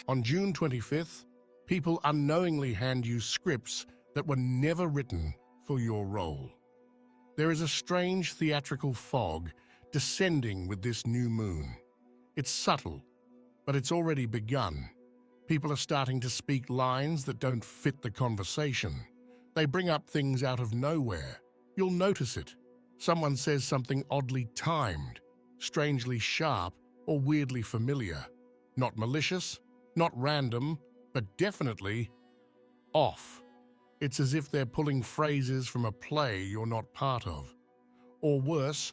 On June 25th, people unknowingly hand you scripts that were never written for your role. There is a strange theatrical fog descending with this new moon. It's subtle, but it's already begun. People are starting to speak lines that don't fit the conversation. They bring up things out of nowhere. You'll notice it. Someone says something oddly timed, strangely sharp, or weirdly familiar. Not malicious, not random, but definitely off. It's as if they're pulling phrases from a play you're not part of. Or worse,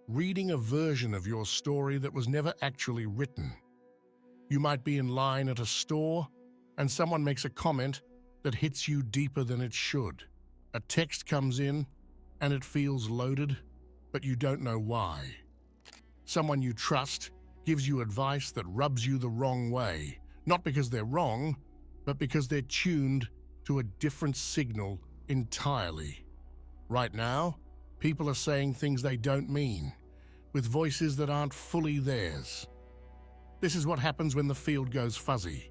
reading a version of your story that was never actually written. You might be in line at a store, and someone makes a comment that hits you deeper than it should. A text comes in, and it feels loaded, but you don't know why. Someone you trust gives you advice that rubs you the wrong way, not because they're wrong, but because they're tuned to a different signal entirely. Right now, people are saying things they don't mean, with voices that aren't fully theirs. This is what happens when the field goes fuzzy,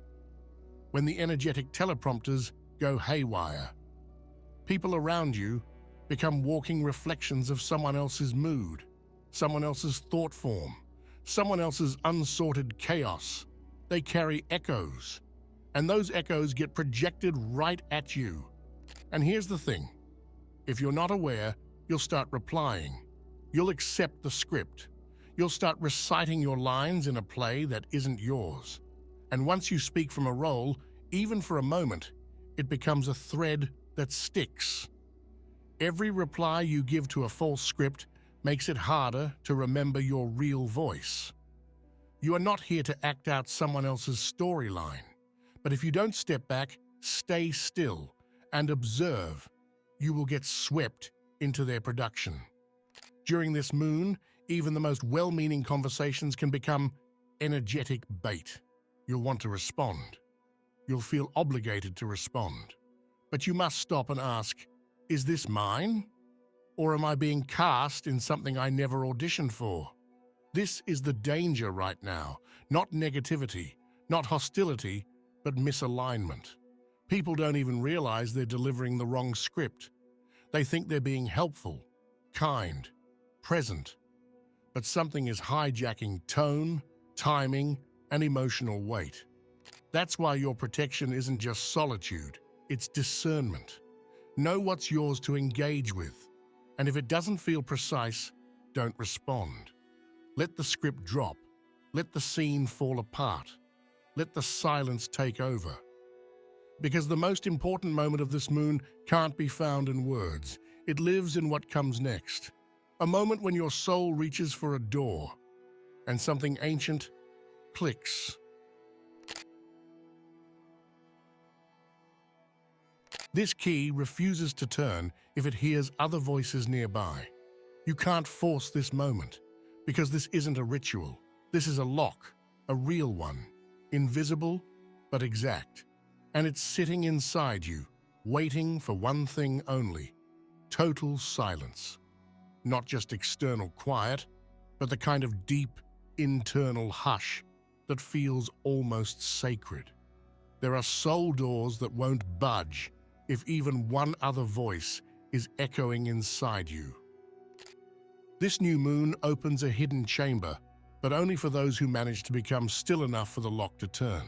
when the energetic teleprompters go haywire. People around you become walking reflections of someone else's mood, someone else's thought form, someone else's unsorted chaos. They carry echoes, and those echoes get projected right at you. And here's the thing. If you're not aware, you'll start replying. You'll accept the script. You'll start reciting your lines in a play that isn't yours. And once you speak from a role, even for a moment, it becomes a thread that sticks. Every reply you give to a false script makes it harder to remember your real voice. You are not here to act out someone else's storyline, but if you don't step back, stay still, and observe, you will get swept into their production. During this moon, even the most well-meaning conversations can become energetic bait. You'll want to respond. You'll feel obligated to respond. But you must stop and ask, is this mine? Or am I being cast in something I never auditioned for? This is the danger right now, not negativity, not hostility, but misalignment. People don't even realize they're delivering the wrong script. They think they're being helpful, kind, present. But something is hijacking tone, timing, and emotional weight. That's why your protection isn't just solitude, it's discernment. Know what's yours to engage with, and if it doesn't feel precise, don't respond. Let the script drop. Let the scene fall apart. Let the silence take over. Because the most important moment of this moon can't be found in words. It lives in what comes next. A moment when your soul reaches for a door, and something ancient clicks. This key refuses to turn if it hears other voices nearby. You can't force this moment, because this isn't a ritual. This is a lock, a real one, invisible but exact. And it's sitting inside you, waiting for one thing only: total silence. Not just external quiet, but the kind of deep, internal hush that feels almost sacred. There are soul doors that won't budge if even one other voice is echoing inside you. This new moon opens a hidden chamber, but only for those who manage to become still enough for the lock to turn.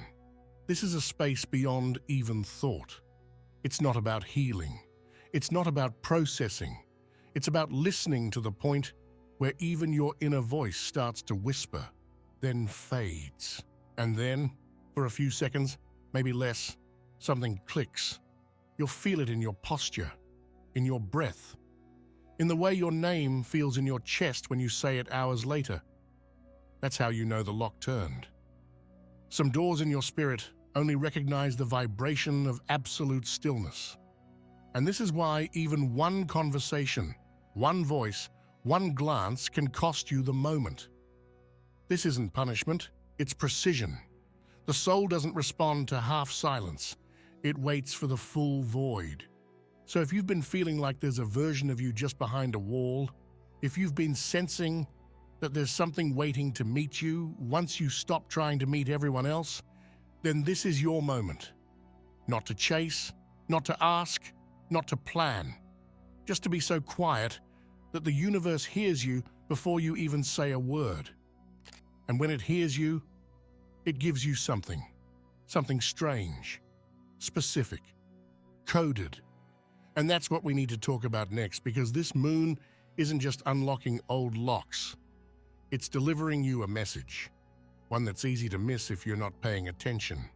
This is a space beyond even thought. It's not about healing. It's not about processing. It's about listening to the point where even your inner voice starts to whisper, then fades. And then, for a few seconds, maybe less, something clicks. You'll feel it in your posture, in your breath, in the way your name feels in your chest when you say it hours later. That's how you know the lock turned. Some doors in your spirit only recognize the vibration of absolute stillness. And this is why even one conversation, one voice, one glance can cost you the moment. This isn't punishment, it's precision. The soul doesn't respond to half silence. It waits for the full void. So if you've been feeling like there's a version of you just behind a wall, if you've been sensing that there's something waiting to meet you once you stop trying to meet everyone else, then this is your moment. Not to chase, not to ask, not to plan. Just to be so quiet that the universe hears you before you even say a word. And when it hears you, it gives you something strange, specific, coded. And that's what we need to talk about next, because this moon isn't just unlocking old locks. It's delivering you a message, one that's easy to miss if you're not paying attention.